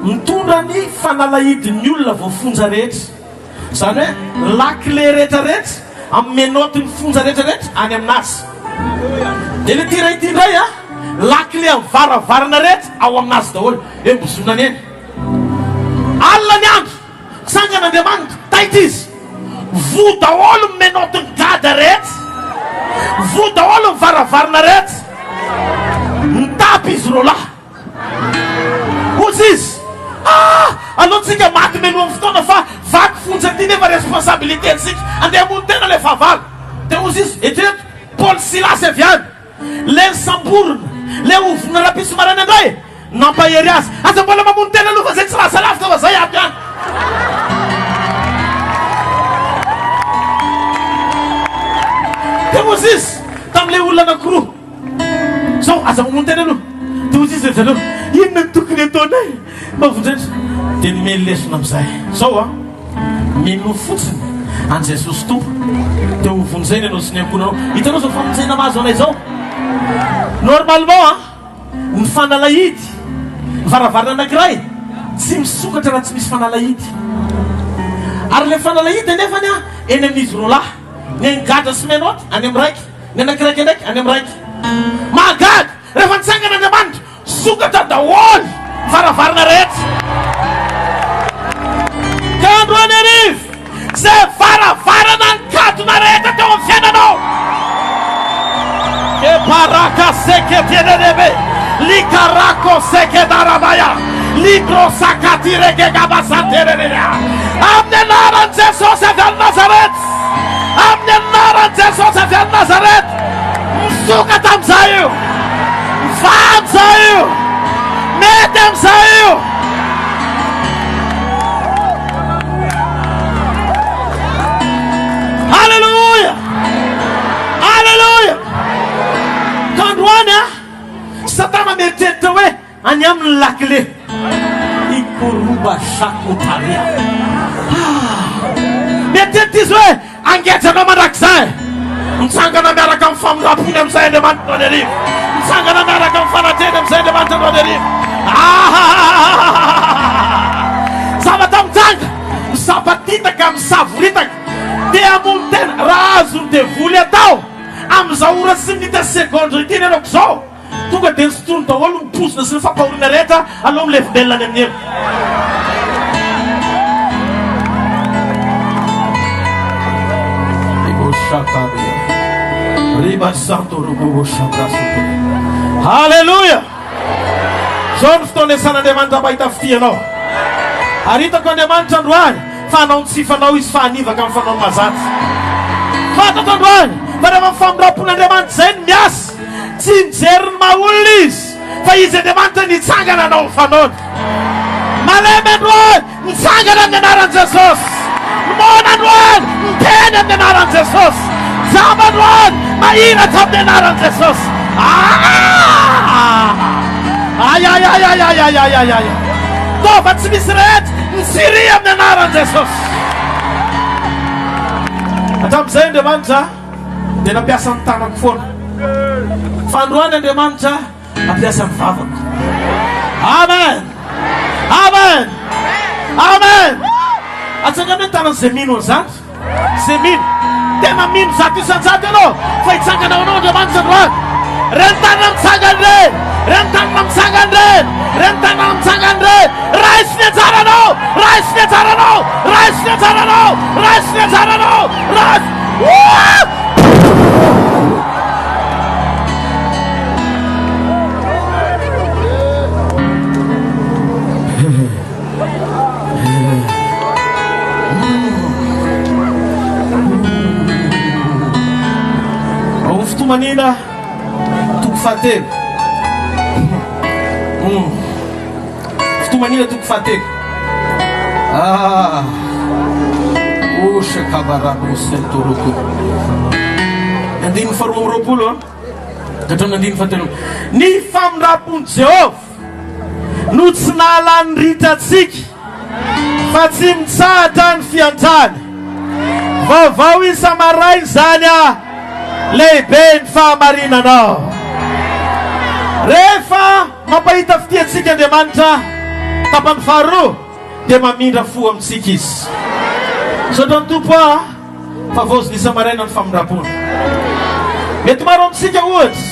mitondra ny fanalahidin'ny olona vao fonja rehetra. Zany hoe lakile rehetrarehetra amin'ny menotin'ny fonja rehetrarehetra any aminazy. Dia le ty ray ity indray lakile amin'ny varavarana rehetra ao aminazy daholo, embozonany eny. Alina ny andro, sangan'Andriamanitra taita izy, vo daholo ny menotin'ny gada rehetra, vo daholo ny varavarana rehetra, nitapy izy roa lahy. Ozy izy, alohantsika maty meno amin'ny fotoana fa vaky fonja ty nefa responsabilité antsika, andeha mony tena le fahavalo. Dia ozy izy, etreto Paul Silas avy any, le samborona, le ovona rapiso marana indray, nampahery azy. Aza mbola mamony tena aloha fa zay tsy raha salavitra fa zay aby any. Dia ozy izy tamin'le olona anankiroa, zao aza mamony tena aloha. Dia ozy izy zareo, inona ny tokony ataonay mavondratra? Dia nomeny lesona amin'izay zao mino fotsiny an Jesosy Tompo, dia hovonjaina ianao sy ny ankonanao. Hitanao zao famonjena mahazo anay zao, normalement ny fanalahidy varavarana anankiray tsy misokatra raha tsy misy fanalahidy. Ary le fanalahidy nefany eny amin'izy roa lahy, ny angada sy menoty any amin'ny raiky, ny anakiraiky ndraiky any amin'ny raiky. Mahagaga rehefa nitsangan'Andriamanitra, sokatra daholo varavarana rehetra. Ka androany arivo, zay varavarana nikatona rehetra teo amin'ny fiainanao. E paraka seke tienenebe, likarako seke darabaya, likro sakatireke gabasaterenea. Amin'ny anaran'i Jesosy avy any Nazaret, amin'ny anaran'i Jesosy avy any Nazaret, misokatra amin'izay io, va amin'izay io, mety amin'izay io. Halleluja, halleluja. Ka androany Satana mieritreritra hoe any amin'ny lakile ikoroba sakotaria. Mieritreritra izy hoe angetranao mandrakizay, mitsangana miaraka amin'ny famindrapony amin'izay Andriamanitra ny arivo, mitsangana miaraka amin'ny fanateny amin'izay Andriamanitra ny arivo. Zavatra mitsanga, misabatitaka, misavoritaka, dia amony tena raha azony dia voly atao amin'izao ora sy minitra segondra ity nenako zao, tonga dia nsotrono daholo miposina sy ny fampahoriana rehetra aloha milefimbelona any amin'ny elo. Halleluja. zao ny fotoana san'Andriamanitra mba hitafitia ary hitako Andriamanitra androany fa anao ny tsy fanao izy fa anivaka amin'ny fanao mazatsy fantatro androany fa rehefa famirapon'Andriamanitra zay ny miasa tsy mijery ny maha-olona izy fa izy Andriamanitra nitsangana anao ny fanaony malemy androany nitsangana amin'ny anaran'i Jesosy mona androany miteny amin'ny anaran'i Jesosy zamba androany mahiratra amin'ny anaran'i Jesosy fa tsy misy rehetra nysiry amin'ny anaran'i Jesosy hatramin'izay Andriamanitra dia nampiasa ny tanako foana fa androany Andriamanitra nampiasa ny vavako amen amen amen atsangana ny tanan'izay mino an'izany zay mino tena mino zato isanjato ianao fa hitsangana ao anao Andriamanitra androany reny tanana mitsangany reny reny tanana mitsangany reny reny tanana mitsangany reny raha isiny anjaranao raha isiny anjaranao raha isiny anjaranao raha isiny anjaranao raha ao fitomanina toko fahatelo fitomanina toko fahatelo oshakabarano sentoroko andiny faharoa amby roapolo hatramin'ny andiny fahatelo ny famindrampon'i Jehova no tsy nahalany ritatsika fa tsy mitsahatra ny fiantrany vaovao isamaray zany lehibe ny fahamarinanao rehefa mampahita fitiatsika Andriamanitra tapany faharoa dia mamindra fo amintsika izy saotra ny tompo fa voziny isamaraina ny famindram-pona mety maro amintsika ohatry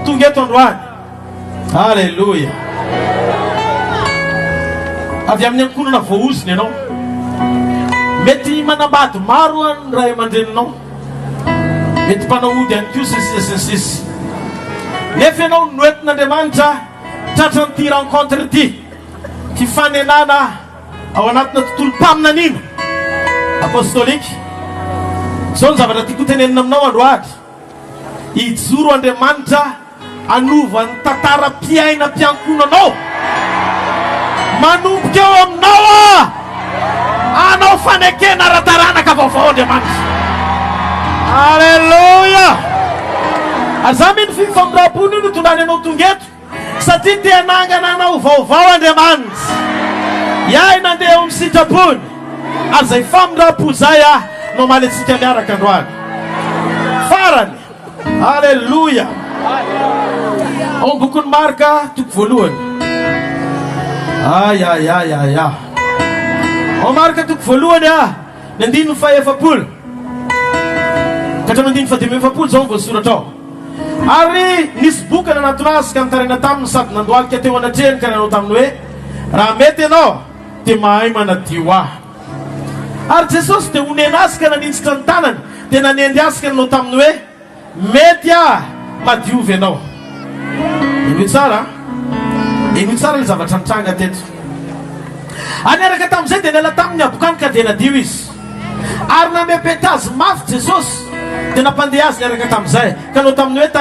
tonga eto androany halleloia avy amin'ny ankonana voaoziny ianao mety manambady maro ny ray aman-dreninao mety mpanao ody any ko sisy nefa ianao noentin'Andriamanitra tratran'ity rencontre ty fanenana ao anatina tontolo mpaminanina apostolika zao ny zavatra tiako tenenina aminao androady hijoro Andriamanitra anova ny tantara-piaina mpiankonanao manomboka eo aminao anao fanekena ara-taranaka vaovao Andriamanitra alleluia ary za mino fifamindram-pony io no tondrany anao tongeto satria te hanangana anao vaovao Andriamanitra iahy nandeha eo amin'ny sitrapony ary zay famindram-po zay no maletsika miaraka androany farany alleluia ao ambokony Marka toko voalohany ayayayaya ao Marka toko voalohany ny andiny fahaefapolo katramin'ny andiny fadimy efapolo zao voasoratra ao ary nisy boka nanatonazy ka nitarena taminy sady nandoalika teo anatreny ka nanao taminy hoe raha mety ianao dia mahay manadio ary Jesosy dia onena azy ka nanintsitra ny tanany dia nanendy azy ka nanao taminy hoe mety madiovy ianao ino tsara le zavatra nitranga teto anyaraka tamin'izay dia niala taminy abokany ka dia nadio izy ary namepeta azy mafy Jesosy dia nampandeha azy niaraka tamin'izay ka nanao taminy hoe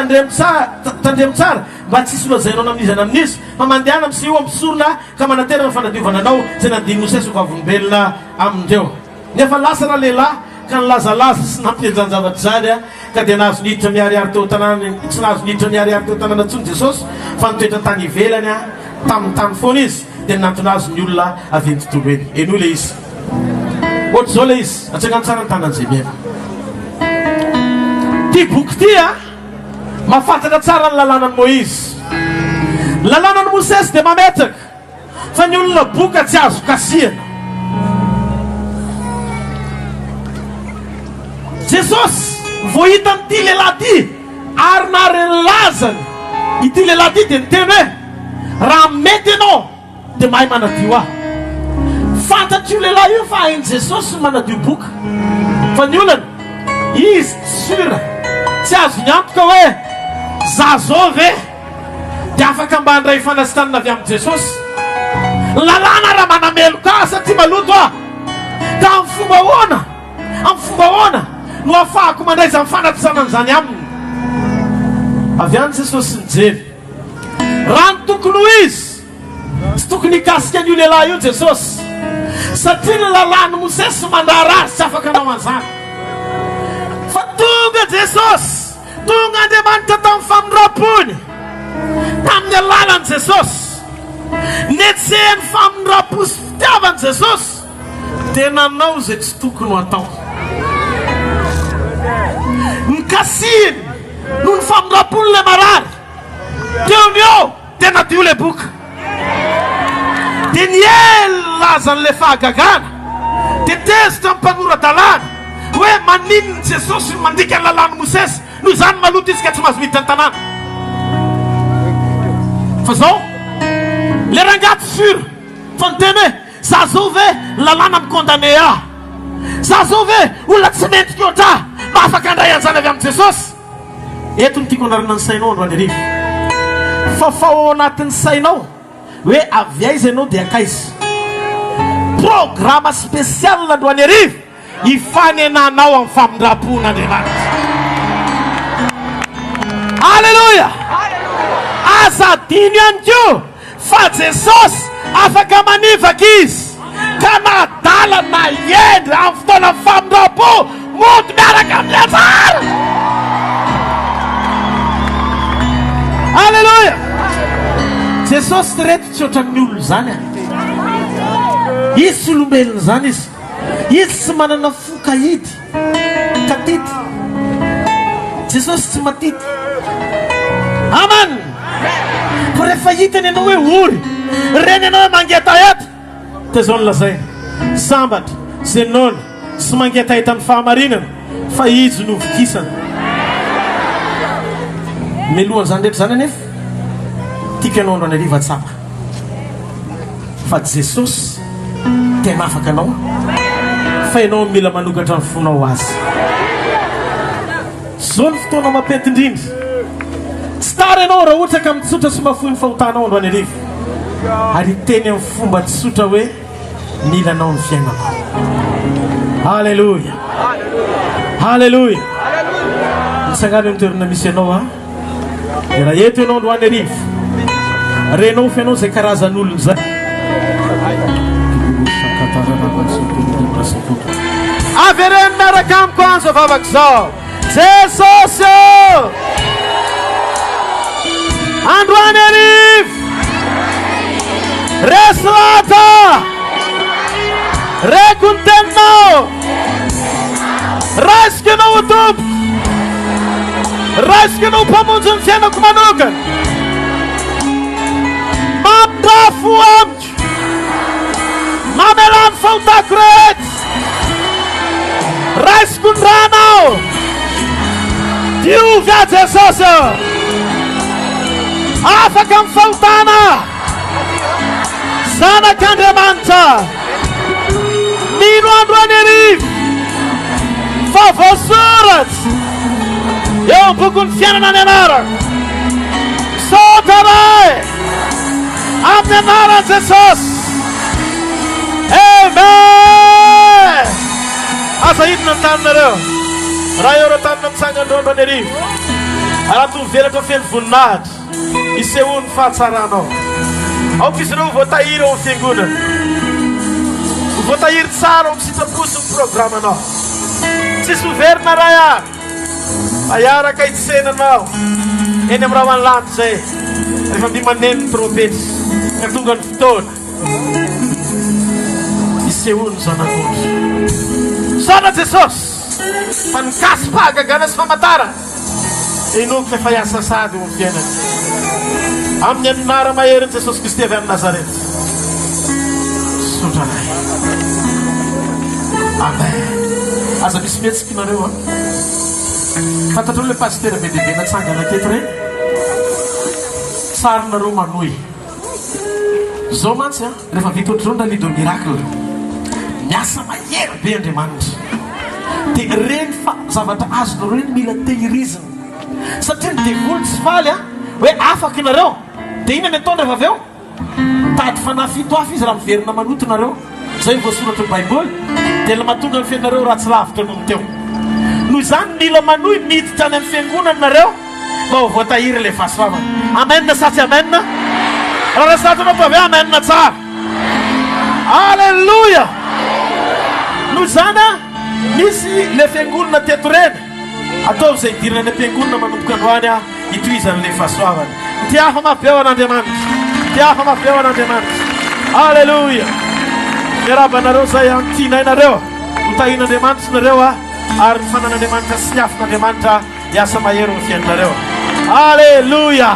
tandremo tsara mba tsisy loazainao namin'izana amin'izy fa mandehana am'sy io ampisorona ka manaterana fanadiovana anao zay nadinino sesoko avolombelona amindreo nefa lasa raha lehilahy ka nilazalaza sy nampienjany zavatra zany ka dia nahazo niditra miariary teo tanàna tsy nahazo niditra miariary teo tanàna ntsony Jesosy fa nitoetra tany ivelany tamin'ny tany foana izy dia nantonazy ny olona avy ny tontolo eny eno le izy ohatry zao le izy atsangany tsara ny tanan'izay miena ty boky ty mafantatra tsara ny lalànan'i Moïse lalànan'i Mosesy dia mametraka fa ny olona boka tsy azo kasiana Jesosy vohita n'ity lehilahy ty ary narelazany ity lehilahy ty dia niteny hoe raha mety ianao dia mahay manadio fantatry io lehilahy io fa hainy Jesosy manadio boka fa ny olana izy sura tsy azo nyantoka hoe za zao ve dia afaka mba andray fanasitanana avy amin'ny Jesosy. Lalàna raha manamelo ka satria maloto ah. Ka amin'ny fomba ahoana no ahafahako mandray izany fanatsanana izany aminy. Avy any Jesosy nijery raha ny tokony ho izy tsy tokony hikasika an'io lehilahy io Jesosy, satria ny lalàny Mosesy mandara azy tsy afaka anao an'izany. Fa tonga Jesosy, tonga Andriamanitra tamin'ny famindrapony, tamin'ny alalan'i Jesosy, netsehany famindrapo sy fitiavany Jesosy, dia nanao izay tsy tokony ho atao. Nikasihiny noho ny famindrapony le marary, teony eo dia nadio le boka, dia nielaza n'le fahagagana, dia tezitra amin'ny mpanorandalàna hoe maninony Jesosy no mandika ny lalàny Mosesy, noho izany maloto izy ka tsy mahazo miditra ny tanàna. Fa zao le rangaty sur fa niteny hoe za zao ve lalàna mikondane ah, za zao ve olona tsy mendrika oatra ma afaka andray anjany avy amin'ny Jesosy. Eto ny tiako anarana ny sainao androany arivo, fa fa ao anatin'ny sainao hoe avy aiza ianao dia akaiza. Programa spesial androany arivo hifanenanao amin'ny famindrapon'Andriamanitra. Alleluia. Azadiny ihany koa fa Jesosy afaka manivaka izy ka nadala na endry amin'ny fotoana famindrapo mody miaraka amin'ny anjara. Alleluia. Jesosy tireto tsy ohatran'ny olona zany a. Izy tsy olombelona zany izy. Izy tsy manana fo kahidy katity. Jesosy tsy matity. Amen. Fa rehefa hitany ianao hoe ory, reny ianao hoe mangetaheta, dia zao nolazaina sambatra zenona sy mangetaheta amin'ny fahamarinana fa izy no vikisana. Melohan'izany rehetra zany anefa tiaka ianao androany ariva tsapa, fa Jesosy tena afaka anao, fa ianao mila manokatra ny fonao azy. Zao ny fotoana mampety indrindra. Tsy tara ianao raha ohatra ka mitsotra sy mahafoy ny fahotanao androany arivo, ary teny amin'ny fomba tsotra hoe mila anao ny fiainako. Halleluja, halleluja. Mitsangana amin'ny toerana misy ianao a, dia raha eto ianao androany arivo, renao fianao izay karazan'olona zay. Avereny miaraka amiko anjo vavaka zao, Jesosy androany arivo, resolata reko ny teninao, raisinao ho tompo, raisinao mpamonjy ny fiainako manokana, mamindafo amiko, mamelany fahotako rehetra, raisiko ny ranao, diovy a Jesosy, afaka amin'ny fahotana zanak'Andriamanitra. Mino androany arivo fa voasoratra eo amin'ny bokin'ny fiainana ny anarako, sotaray amin'ny anaran'i Jesosy. Amen. Aza hidina ny taninareo raha eo reo tanina mitsangandreo androany arivo, raha tovelatra feno voninahitra isehoan'ny fahatsaranao. Aoka izy ireo voatahiry eo amin'ny fiangonana, voatahiry tsara ao amin'ny sitraposy ny programanao, tsisy overina raha ihany, fa iaraka hitsenanao eny amin'ny raha manlanto zay rehefa mbi maneno ny trompety ka tonga ny fotoana isehoany zanak'ondry. Zana Jesosy fa nikasy fahagagana sy famatara enoky efa hiasa sady eo amin'ny fiainana, amin'ny anara maherin' Jesosy Kristy avy amin'ny Nazareta. Sotranay. Amen. Aza misy mihetsika nareo a, fantatreo le pasitera be dehibe natsangana aketo reny, tsarinareo manohy zao mantsy a, rehefa vita ohatr'izao ny ralido miracle, miasa mahery be Andriamanitra, dia reny fa zavatra azonareo reny mila tehirizina, satria ny devoly tsy faly a hoe afaka nareo dia ina mitondra avy aveo tady fanafito afy izy raha miverina manotonareo zay voasoratra ny baiboly dia la mahatonga ny fianareo ratsy lavitra noho teo noho izany mila manohy miditra any amin'ny fiangonana nareo mba ho voatahiry ilay fahasoavana. Amen sa tsy amen? Raha rasatanao fa aveo amen tsara. Alleluia. Noho izany misy le fiangonana teto reny ataovy izay idirana ny ampiangonana manomboka androany hitohizan'ilay fahasoavana. Tiafa mafy ao an'Andriamanitra, tiafa mafy ao an'Andriamanitra. Alleluia. Miarabanareo zay tianainareo hotahin'Andriamanitra nareo ary ny fanan'Andriamanitra sy ny afin'Andriamanitra hiasa mahery ny fiainareo. Alleluia.